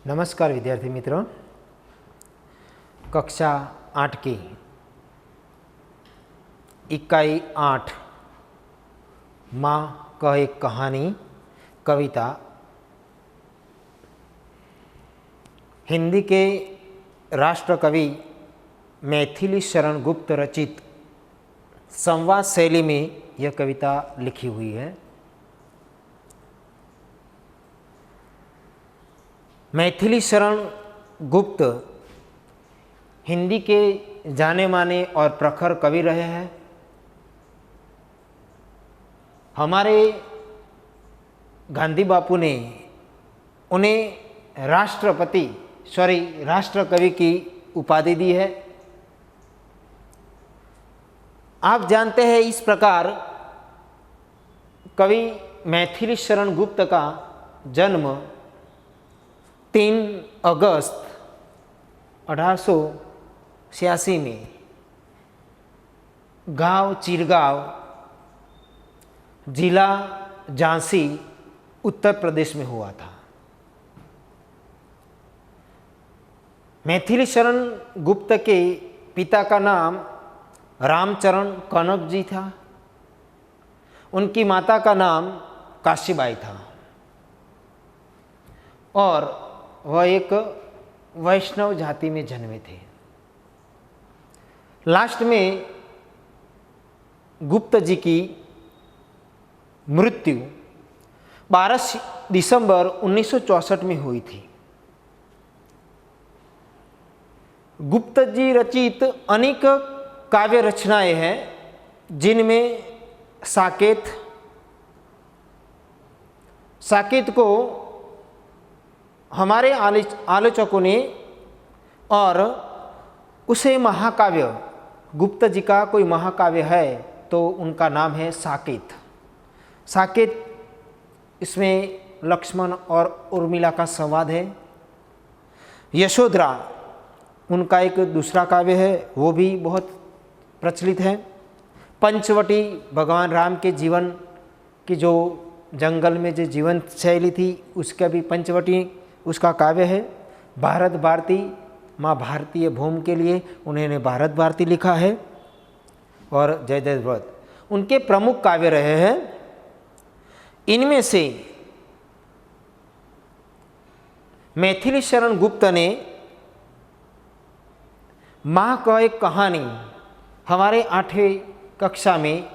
नमस्कार विद्यार्थी मित्रों, कक्षा 8 की इकाई 8 माँ का एक कहानी कविता हिंदी के राष्ट्र कवि मैथिली शरण गुप्त रचित संवाद शैली में यह कविता लिखी हुई है। मैथिली शरण गुप्त हिंदी के जाने माने और प्रखर कवि रहे हैं। हमारे गांधी बापू ने उन्हें राष्ट्र कवि की उपाधि दी है। आप जानते हैं, इस प्रकार कवि मैथिली शरण गुप्त का जन्म 3 अगस्त 1886 में गांव चिरगांव, जिला झांसी, उत्तर प्रदेश में हुआ था। मैथिली शरण गुप्त के पिता का नाम रामचरण कनक जी था। उनकी माता का नाम काशीबाई था और वह एक वैष्णव जाति में जन्मे थे। लास्ट में गुप्त जी की मृत्यु 12 दिसंबर 1964 में हुई थी। गुप्त जी रचित अनेक काव्य रचनाएं हैं, जिनमें साकेत को हमारे आलोचकों ने और उसे महाकाव्य, गुप्त जी का कोई महाकाव्य है तो उनका नाम है साकेत। इसमें लक्ष्मण और उर्मिला का संवाद है। यशोधरा उनका एक दूसरा काव्य है, वो भी बहुत प्रचलित है। पंचवटी भगवान राम के जीवन की जो जंगल में जो जीवन शैली थी, उसका भी पंचवटी उसका काव्य है। भारत भारती, माँ भारतीय भूमि के लिए उन्होंने भारत भारती लिखा है। और जयदेव व्रत उनके प्रमुख काव्य रहे हैं। इनमें से मैथिली शरण गुप्त ने माँ का एक कहानी हमारे 8वीं कक्षा में,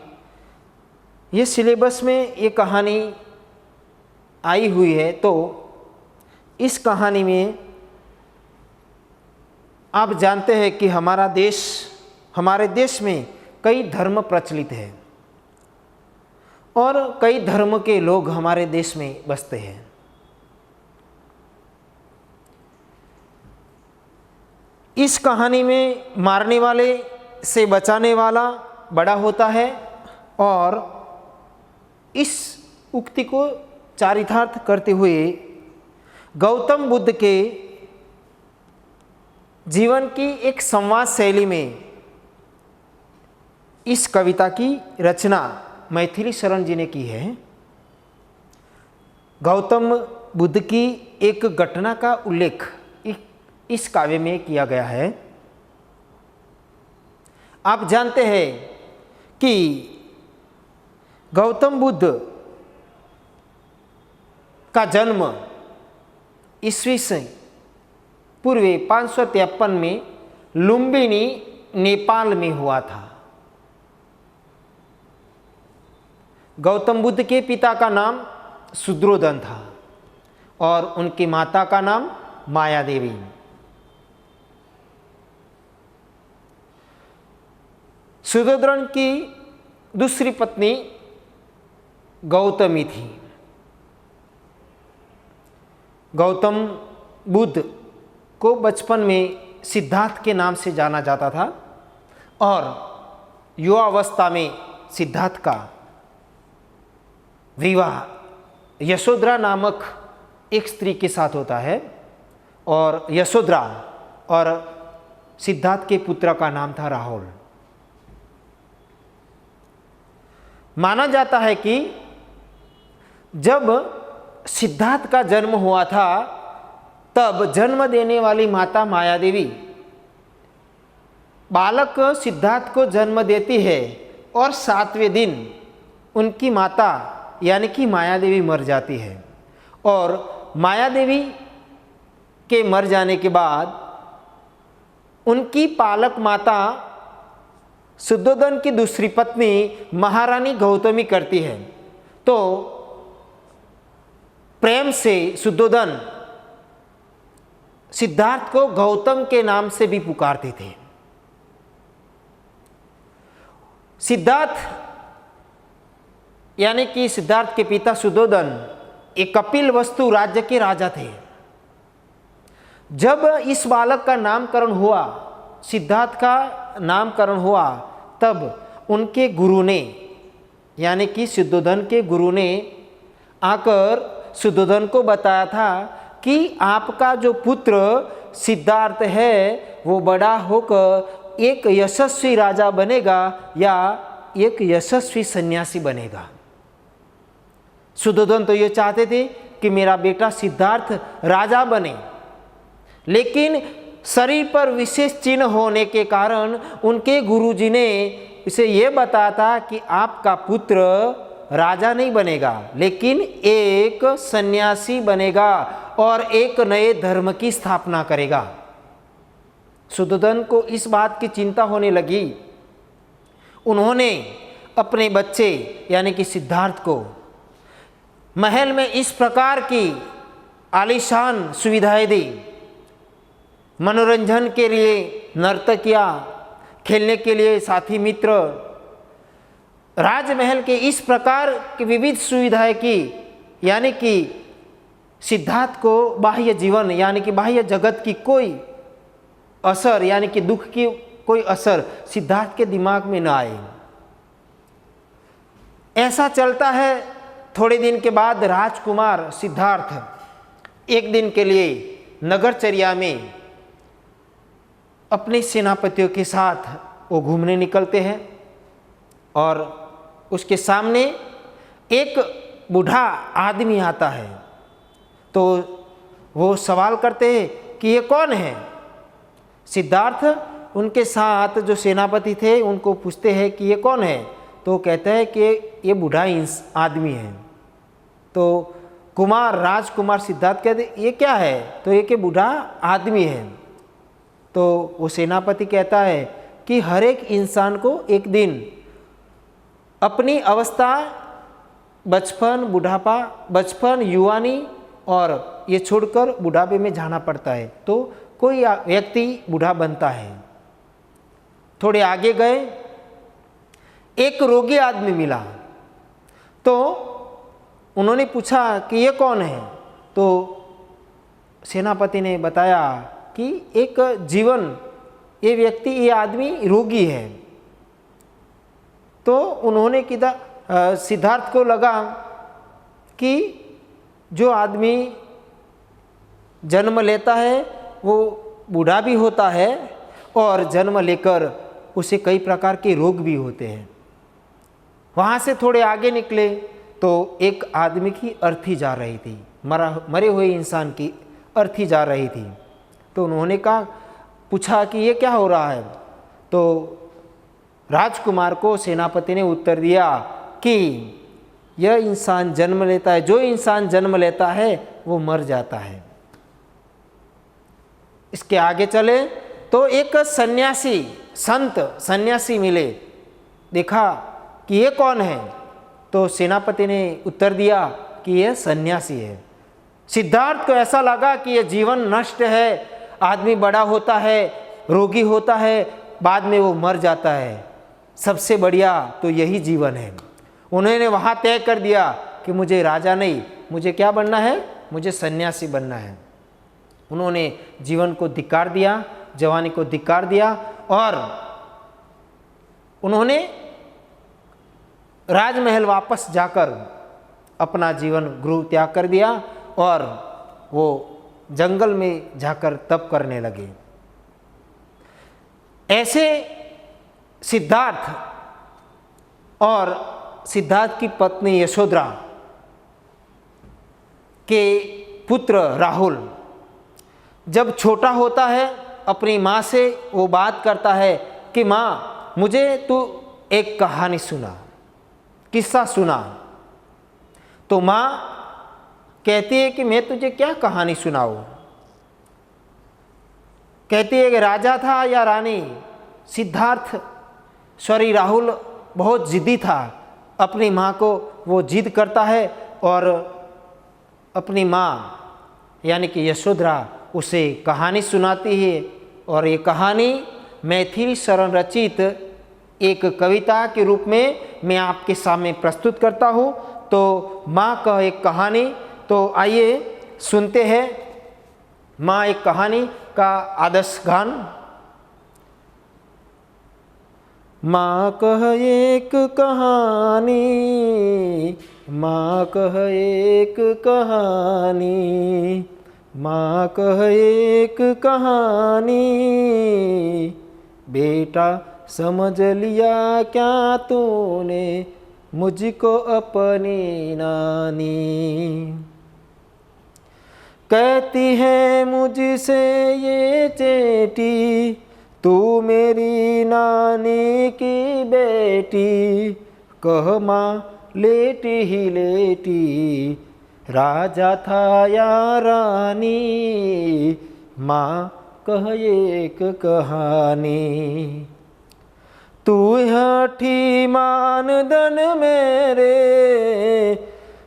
ये सिलेबस में ये कहानी आई हुई है। तो इस कहानी में आप जानते हैं कि हमारे देश में कई धर्म प्रचलित हैं और कई धर्म के लोग हमारे देश में बसते हैं। इस कहानी में मारने वाले से बचाने वाला बड़ा होता है और इस उक्ति को चारितार्थ करते हुए गौतम बुद्ध के जीवन की एक संवाद शैली में इस कविता की रचना मैथिली शरण जी ने की है। गौतम बुद्ध की एक घटना का उल्लेख इस काव्य में किया गया है। आप जानते हैं कि गौतम बुद्ध का जन्म ईस्वी से पूर्व 553 में लुम्बिनी, नेपाल में हुआ था। गौतम बुद्ध के पिता का नाम शुद्रोधन था और उनकी माता का नाम माया देवी। शुद्रोधन की दूसरी पत्नी गौतमी थी। गौतम बुद्ध को बचपन में सिद्धार्थ के नाम से जाना जाता था और युवावस्था में सिद्धार्थ का विवाह यशोधरा नामक एक स्त्री के साथ होता है और यशोधरा और सिद्धार्थ के पुत्र का नाम था राहुल। माना जाता है कि जब सिद्धार्थ का जन्म हुआ था तब जन्म देने वाली माता माया देवी बालक सिद्धार्थ को जन्म देती है और 7वें दिन उनकी माता यानी कि माया देवी मर जाती है। और माया देवी के मर जाने के बाद उनकी पालक माता शुद्धोधन की दूसरी पत्नी महारानी गौतमी करती है। तो प्रेम से शुद्धोधन सिद्धार्थ को गौतम के नाम से भी पुकारते थे। सिद्धार्थ यानी कि सिद्धार्थ के पिता शुद्धोधन एक कपिल वस्तु राज्य के राजा थे। जब इस बालक का नामकरण हुआ, सिद्धार्थ का नामकरण हुआ, तब उनके गुरु ने यानी कि शुद्धोधन के गुरु ने आकर शुद्धोधन को बताया था कि आपका जो पुत्र सिद्धार्थ है वो बड़ा होकर एक यशस्वी राजा बनेगा या एक यशस्वी सन्यासी बनेगा। शुद्धोधन तो ये चाहते थे कि मेरा बेटा सिद्धार्थ राजा बने, लेकिन शरीर पर विशेष चिन्ह होने के कारण उनके गुरुजी ने इसे ये बताया था कि आपका पुत्र राजा नहीं बनेगा, लेकिन एक सन्यासी बनेगा और एक नए धर्म की स्थापना करेगा। शुद्धोधन को इस बात की चिंता होने लगी। उन्होंने अपने बच्चे यानी कि सिद्धार्थ को महल में इस प्रकार की आलीशान सुविधाएं दी, मनोरंजन के लिए नर्तकियां, खेलने के लिए साथी मित्र, राजमहल के इस प्रकार की विविध सुविधाएं की, यानी कि सिद्धार्थ को बाह्य जीवन यानी कि बाह्य जगत की कोई असर यानी कि दुख की कोई असर सिद्धार्थ के दिमाग में न आए। ऐसा चलता है। थोड़े दिन के बाद राजकुमार सिद्धार्थ एक दिन के लिए नगरचर्या में अपने सेनापतियों के साथ वो घूमने निकलते हैं और उसके सामने एक बूढ़ा आदमी आता है। तो वो सवाल करते हैं कि ये कौन है। सिद्धार्थ उनके साथ जो सेनापति थे उनको पूछते हैं कि ये कौन है। तो कहते हैं कि ये बूढ़ा आदमी है। तो राजकुमार सिद्धार्थ कहते ये क्या है। तो ये कि बूढ़ा आदमी है। तो वो सेनापति कहता है कि हर एक इंसान को एक दिन अपनी अवस्था, बचपन, बुढ़ापा, बचपन, युवानी और ये छोड़कर बुढ़ापे में जाना पड़ता है। तो कोई व्यक्ति बूढ़ा बनता है। थोड़े आगे गए, एक रोगी आदमी मिला। तो उन्होंने पूछा कि ये कौन है। तो सेनापति ने बताया कि एक जीवन, ये व्यक्ति, ये आदमी रोगी है। तो उन्होंने सिद्धार्थ को लगा कि जो आदमी जन्म लेता है वो बूढ़ा भी होता है और जन्म लेकर उसे कई प्रकार के रोग भी होते हैं। वहाँ से थोड़े आगे निकले तो एक आदमी की अर्थी जा रही थी, मरे हुए इंसान की अर्थी जा रही थी। तो उन्होंने पूछा कि ये क्या हो रहा है। तो राजकुमार को सेनापति ने उत्तर दिया कि यह इंसान जन्म लेता है, जो इंसान जन्म लेता है वो मर जाता है। इसके आगे चले तो एक सन्यासी मिले। देखा कि ये कौन है। तो सेनापति ने उत्तर दिया कि यह सन्यासी है। सिद्धार्थ को ऐसा लगा कि यह जीवन नष्ट है, आदमी बड़ा होता है, रोगी होता है, बाद में वो मर जाता है, सबसे बढ़िया तो यही जीवन है। उन्होंने वहाँ तय कर दिया कि मुझे राजा नहीं, मुझे क्या बनना है, मुझे सन्यासी बनना है। उन्होंने जीवन को धिक्कार दिया, जवानी को धिक्कार दिया और उन्होंने राजमहल वापस जाकर अपना जीवन गृह त्याग कर दिया और वो जंगल में जाकर तप करने लगे। ऐसे सिद्धार्थ और सिद्धार्थ की पत्नी यशोधरा के पुत्र राहुल जब छोटा होता है अपनी माँ से वो बात करता है कि माँ मुझे तू एक कहानी सुना, किस्सा सुना। तो माँ कहती है कि मैं तुझे क्या कहानी सुनाऊँ। कहती है कि राजा था या रानी। सिद्धार्थ सॉरी राहुल बहुत ज़िद्दी था, अपनी माँ को वो जिद करता है और अपनी माँ यानी कि यशोधरा उसे कहानी सुनाती है। और ये कहानी मैथिली शरण रचित एक कविता के रूप में मैं आपके सामने प्रस्तुत करता हूँ। तो माँ का एक कहानी, तो आइए सुनते हैं माँ एक कहानी का आदर्श गान। माँ कह एक कहानी, माँ कह एक कहानी, माँ कह एक कहानी, बेटा समझ लिया क्या तूने मुझको अपनी नानी। कहती है मुझसे ये चेटी, तू मेरी नानी की बेटी। कह माँ लेटी ही लेटी, राजा था या रानी। माँ कह एक कहानी। तू हठी मानदन मेरे,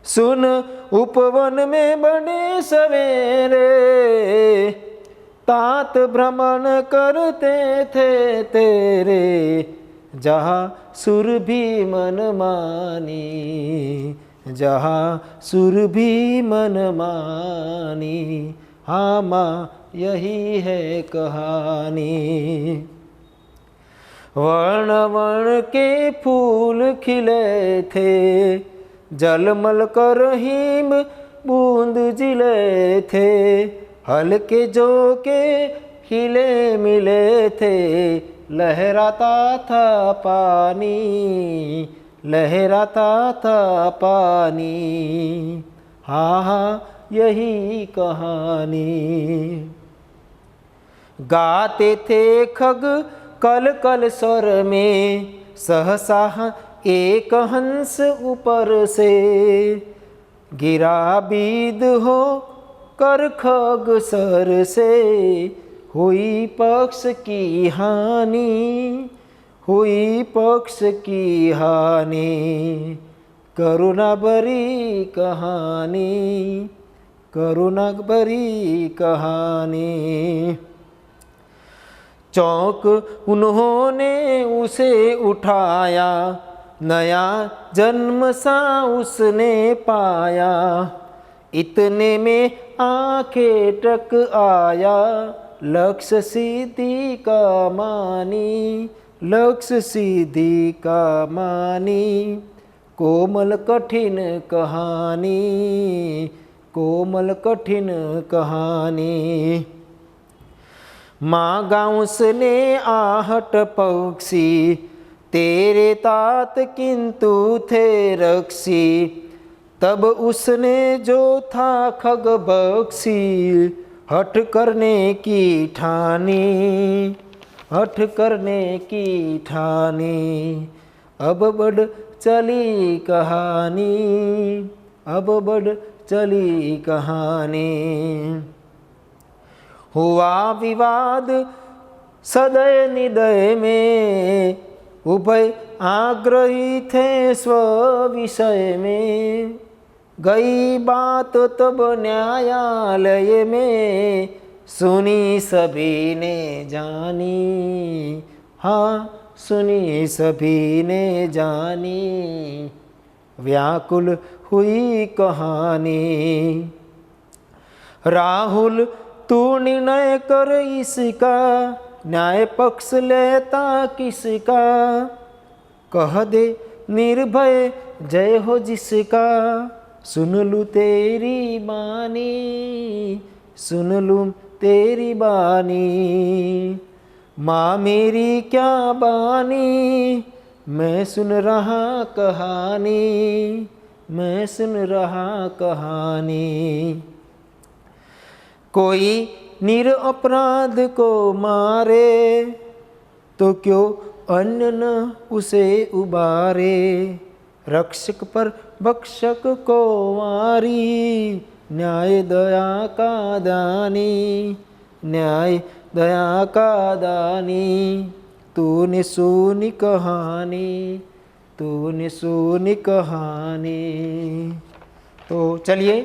सुन उपवन में बड़े सवेरे। तात भ्रमण करते थे तेरे, जहाँ सुर भी मन मानी, जहाँ सुर भी मन मानी। हाँ माँ यही है कहानी। वर्ण वर्ण के फूल खिले थे, जलमल कर हिम बूंद जिले थे। हल्के झोंके हिले मिले थे, लहराता था पानी, लहराता था पानी। हाँ हाँ यही कहानी। गाते थे खग कल कल स्वर में, सहसा एक हंस ऊपर से। गिरा बीद हो कर खग सर से, हुई पक्ष की हानि, हुई पक्ष की हानि। करुणा भरी कहानी, करुणा भरी कहानी। चौंक उन्होंने उसे उठाया, नया जन्म सा उसने पाया। इतने में आंखें टक आया, लक्ष्य सिद्धि का मानी, लक्ष्य सिद्धि का मानी। कोमल कठिन कहानी, कोमल कठिन कहानी। माँ गाउस ने आहट पक्षी, तेरे तात किंतु थे रक्षी। तब उसने जो था खग बख्शी, हठ करने की ठानी, हठ करने की ठानी। अब बढ़ चली कहानी, अब बढ़ चली कहानी। हुआ विवाद सदय निदय में, उभय आग्रही थे स्व विषय में। गई बात तब न्यायालय में, सुनी सभी ने जानी। हाँ सुनी सभी ने जानी, व्याकुल हुई कहानी। राहुल तू निर्णय कर इसका, न्याय पक्ष लेता किसका। कह दे निर्भय जय हो जिसका, सुन लूँ तेरी बानी, सुन लूँ तेरी बानी। माँ मेरी क्या बानी, मैं सुन रहा कहानी, मैं सुन रहा कहानी। कोई निर अपराध को मारे, तो क्यों अन्य न उसे उबारे। रक्षक पर भक्षक को मारी, न्याय दया का दानी, न्याय दया का दानी। तूने सुनी कहानी, तूने सुनी कहानी। तो चलिए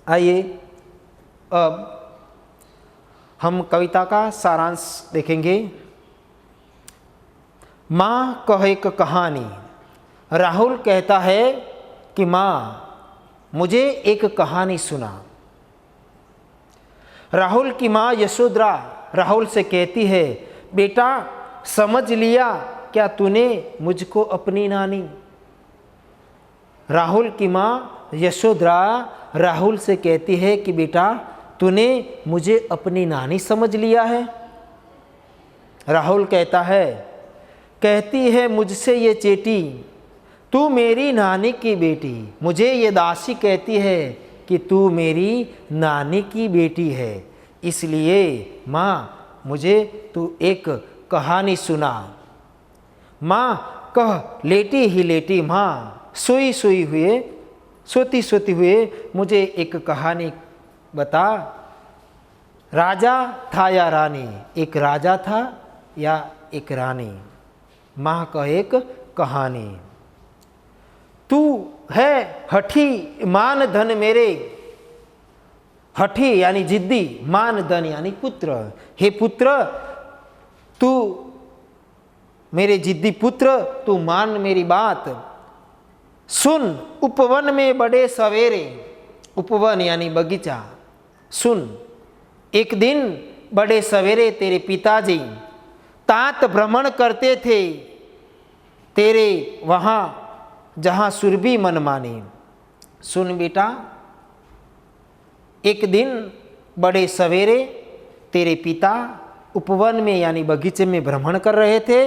आइए अब हम कविता का सारांश देखेंगे। माँ कह एक कहानी। राहुल कहता है कि माँ मुझे एक कहानी सुना। राहुल की माँ यशोधरा राहुल से कहती है, बेटा समझ लिया क्या तूने मुझको अपनी नानी। राहुल की माँ यशोधरा राहुल से कहती है कि बेटा तूने मुझे अपनी नानी समझ लिया है। राहुल कहता है, कहती है मुझसे ये चेटी, तू मेरी नानी की बेटी। मुझे ये दासी कहती है कि तू मेरी नानी की बेटी है, इसलिए माँ मुझे तू एक कहानी सुना। माँ कह लेटी ही लेटी, माँ सोई सोई हुए, सोती सोती हुए मुझे एक कहानी बता। राजा था या रानी, एक राजा था या एक रानी। माँ कह एक कहानी। तू है हठी मान धन मेरे, हठी यानी जिद्दी, मान धन यानी पुत्र। हे पुत्र तू मेरे जिद्दी पुत्र, तू मान मेरी बात। सुन उपवन में बड़े सवेरे, उपवन यानी बगीचा। सुन एक दिन बड़े सवेरे तेरे पिताजी तात भ्रमण करते थे तेरे वहाँ जहाँ सुरभि मनमानी। सुन बेटा, एक दिन बड़े सवेरे तेरे पिता उपवन में यानी बगीचे में भ्रमण कर रहे थे।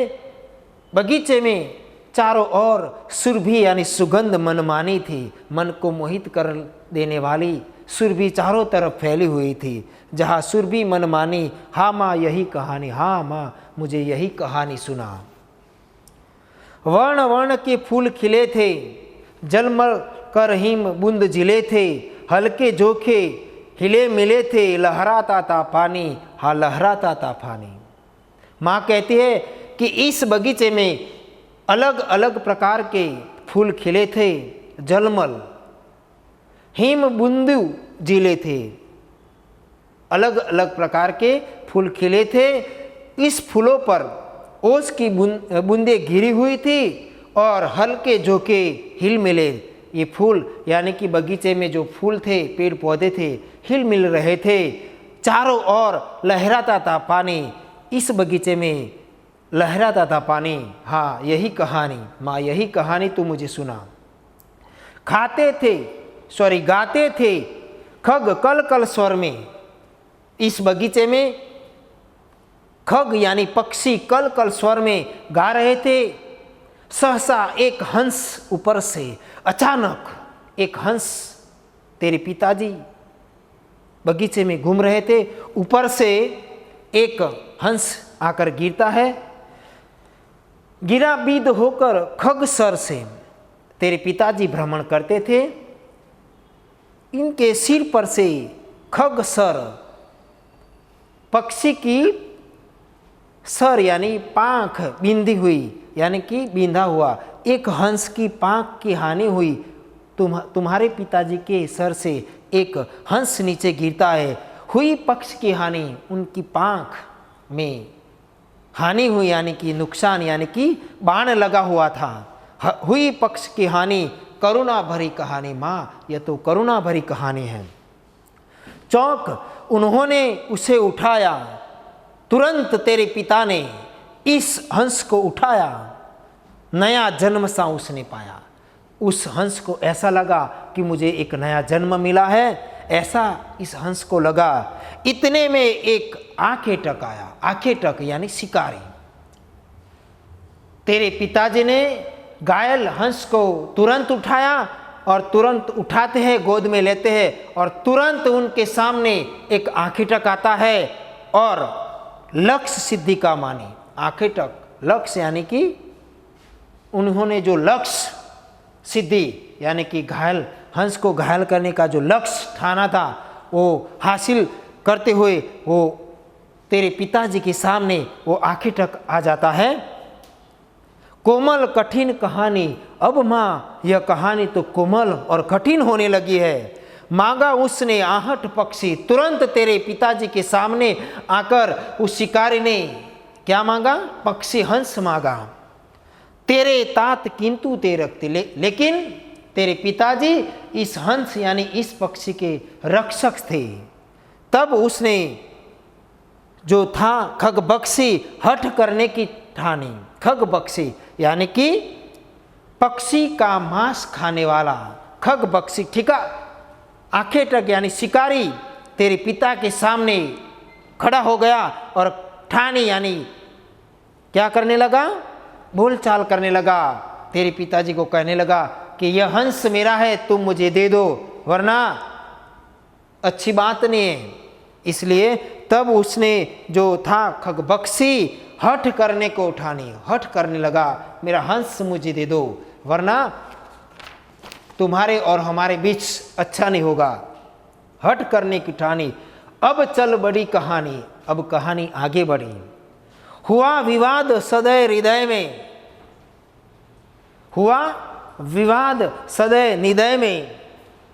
बगीचे में चारों ओर सुरभि यानी सुगंध मनमानी थी, मन को मोहित कर देने वाली सुरभि चारों तरफ फैली हुई थी। जहाँ सुरभि मनमानी, हाँ माँ यही कहानी, हाँ माँ मुझे यही कहानी सुना। वर्ण वर्ण के फूल खिले थे, जलमल कर हिम बूंद जिले थे। हल्के जोखे हिले मिले थे, लहराता था पानी, हाँ लहराता था पानी। माँ कहती है कि इस बगीचे में अलग अलग प्रकार के फूल खिले थे, जलमल हिम बूंदू जिले थे। अलग अलग प्रकार के फूल खिले थे। इस फूलों पर ओस की बूंदें घिरी हुई थी और हल्के झोंके हिल मिले। ये फूल यानी कि बगीचे में जो फूल थे, पेड़ पौधे थे, हिल मिल रहे थे। चारों ओर लहराता था पानी, इस बगीचे में लहराता था पानी। हाँ यही कहानी माँ, यही कहानी तू मुझे सुना। खाते थे सॉरी गाते थे खग कल कल स्वर में। इस बगीचे में खग यानी पक्षी कल कल स्वर में गा रहे थे। सहसा एक हंस ऊपर से, अचानक एक हंस, तेरे पिताजी बगीचे में घूम रहे थे, ऊपर से एक हंस आकर गिरता है। गिरा बीद होकर खग सर से। तेरे पिताजी भ्रमण करते थे, इनके सिर पर से खग सर, पक्षी की सर यानी पांख बिंदी हुई, यानी कि बिंधा हुआ एक हंस की पांख की हानि हुई। तुम्हारे पिताजी के सर से एक हंस नीचे गिरता है। हुई पक्ष की हानि, उनकी पांख में हानि हुई यानी कि नुकसान, यानी कि बाण लगा हुआ था। हुई पक्ष की हानि, करुणा भरी कहानी। माँ यह तो करुणा भरी कहानी है। चौंक उन्होंने उसे उठाया, तुरंत तेरे पिता ने इस हंस को उठाया। नया जन्म सा उसने पाया। उस हंस को ऐसा लगा कि मुझे एक नया जन्म मिला है, ऐसा इस हंस को लगा। इतने में एक आंखें टक आया। आंखें टक यानी शिकारी। तेरे पिताजी ने घायल हंस को तुरंत उठाया और तुरंत उठाते हैं, गोद में लेते हैं और तुरंत उनके सामने एक आखिटक आता है और लक्ष्य सिद्धि का माने। आखिटक लक्ष्य यानी कि उन्होंने जो लक्ष्य सिद्धि यानी कि घायल हंस को घायल करने का जो लक्ष्य ठाना था वो हासिल करते हुए वो तेरे पिताजी के सामने वो आखिटक आ जाता है। कोमल कठिन कहानी, अब माँ यह कहानी तो कोमल और कठिन होने लगी है। मांगा उसने आहट पक्षी, तुरंत तेरे पिताजी के सामने आकर उस शिकारी ने क्या मांगा? पक्षी हंस मांगा। तेरे तात किंतु ते रखते, लेकिन तेरे पिताजी इस हंस यानी इस पक्षी के रक्षक थे। तब उसने जो था खगबक्षी हठ करने की ठानी। खगबक्षी यानी कि पक्षी का मांस खाने वाला खगबक्षी, ठीक है, आखेटक यानी शिकारी तेरे पिता के सामने खड़ा हो गया और ठानी यानी क्या करने लगा? बोलचाल करने लगा। तेरे पिताजी को कहने लगा कि यह हंस मेरा है, तुम मुझे दे दो, वरना अच्छी बात नहीं है। इसलिए तब उसने जो था खगबक्षी हठ करने को ठानी, हठ करने लगा, मेरा हंस मुझे दे दो, वरना तुम्हारे और हमारे बीच अच्छा नहीं होगा। हठ करने की ठानी। अब चल बड़ी कहानी, अब कहानी आगे बढ़ी। हुआ विवाद सदैव हृदय में, हुआ विवाद सदैव हृदय में,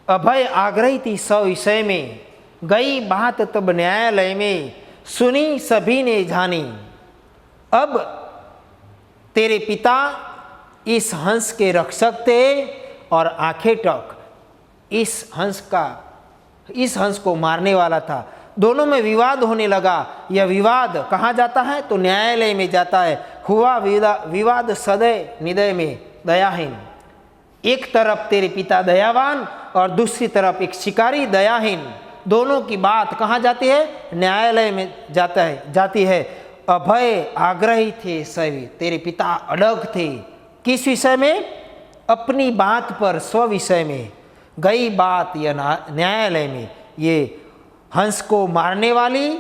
अभय आग्रही थी सौ विषय में, गई बात तब न्यायालय में, सुनी सभी ने जानी। अब तेरे पिता इस हंस के रक्षक थे और आखेटक इस हंस को मारने वाला था। दोनों में विवाद होने लगा। यह विवाद कहाँ जाता है? तो न्यायालय में जाता है। हुआ विवाद सदैव हृदय में दयाहीन। एक तरफ तेरे पिता दयावान और दूसरी तरफ एक शिकारी दयाहीन। दोनों की बात कहाँ जाती है? न्यायालय में जाती है। अभय आग्रही थे सभी, तेरे पिता अड़ग थे। किस विषय में? अपनी बात पर, स्व विषय में। गई बात यह न्यायालय में, ये हंस को मारने वाली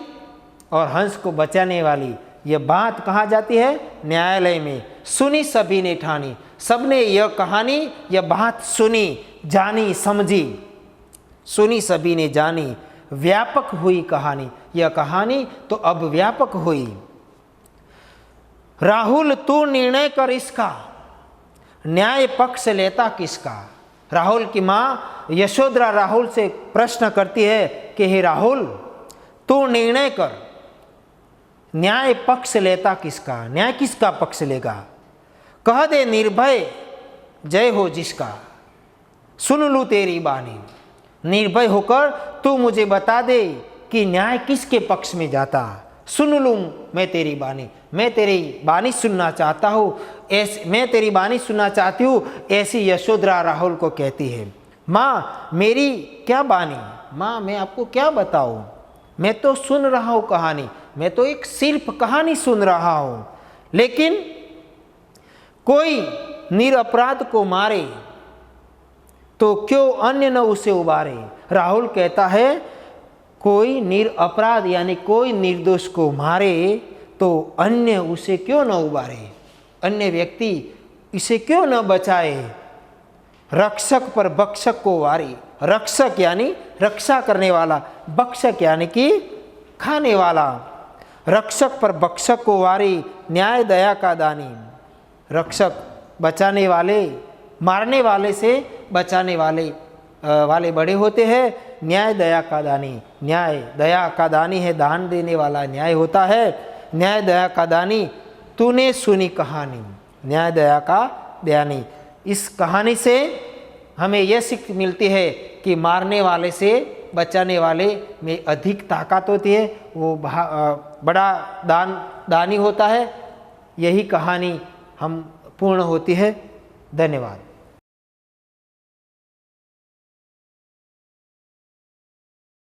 और हंस को बचाने वाली यह बात कहाँ जाती है? न्यायालय में। सुनी सभी ने ठानी, सबने यह कहानी, यह बात सुनी, जानी, समझी। सुनी सभी ने जानी, व्यापक हुई कहानी। यह कहानी तो अब व्यापक हुई। राहुल तू निर्णय कर इसका, न्याय पक्ष लेता किसका? राहुल की माँ यशोधरा राहुल से प्रश्न करती है कि हे राहुल, तू निर्णय कर, न्याय पक्ष लेता किसका? न्याय किसका पक्ष लेगा? कह दे निर्भय जय हो जिसका, सुन लूँ तेरी बानी। निर्भय होकर तू मुझे बता दे कि न्याय किसके पक्ष में जाता। सुन लूँ मैं तेरी बानी, मैं तेरी बानी सुनना चाहता हूँ, मैं तेरी बानी सुनना चाहती हूँ, ऐसी यशोधरा राहुल को कहती है। माँ मेरी क्या बानी, माँ मैं आपको क्या बताऊँ, मैं तो सुन रहा हूँ कहानी, मैं तो एक सिर्फ कहानी सुन रहा हूँ, लेकिन कोई निरपराध को मारे तो क्यों अन्य न उसे उबारे। राहुल कहता है कोई निरपराध यानी कोई निर्दोष को मारे तो अन्य उसे क्यों न उबारे, अन्य व्यक्ति इसे क्यों न बचाए। रक्षक पर बक्षक को वारी, रक्षक यानी रक्षा करने वाला, बक्षक यानी कि खाने वाला। रक्षक पर बक्षक को वारी, न्याय दया का दानी। रक्षक बचाने वाले, मारने वाले से बचाने वाले बड़े होते हैं। न्याय दया का दानी, न्याय दया का दानी है, दान देने वाला न्याय होता है। न्याय दया का दानी, तूने सुनी कहानी, न्याय दया का दानी। इस कहानी से हमें यह सीख मिलती है कि मारने वाले से बचाने वाले में अधिक ताकत होती है, वो बड़ा दानी होता है। यही कहानी हम पूर्ण होती है। धन्यवाद।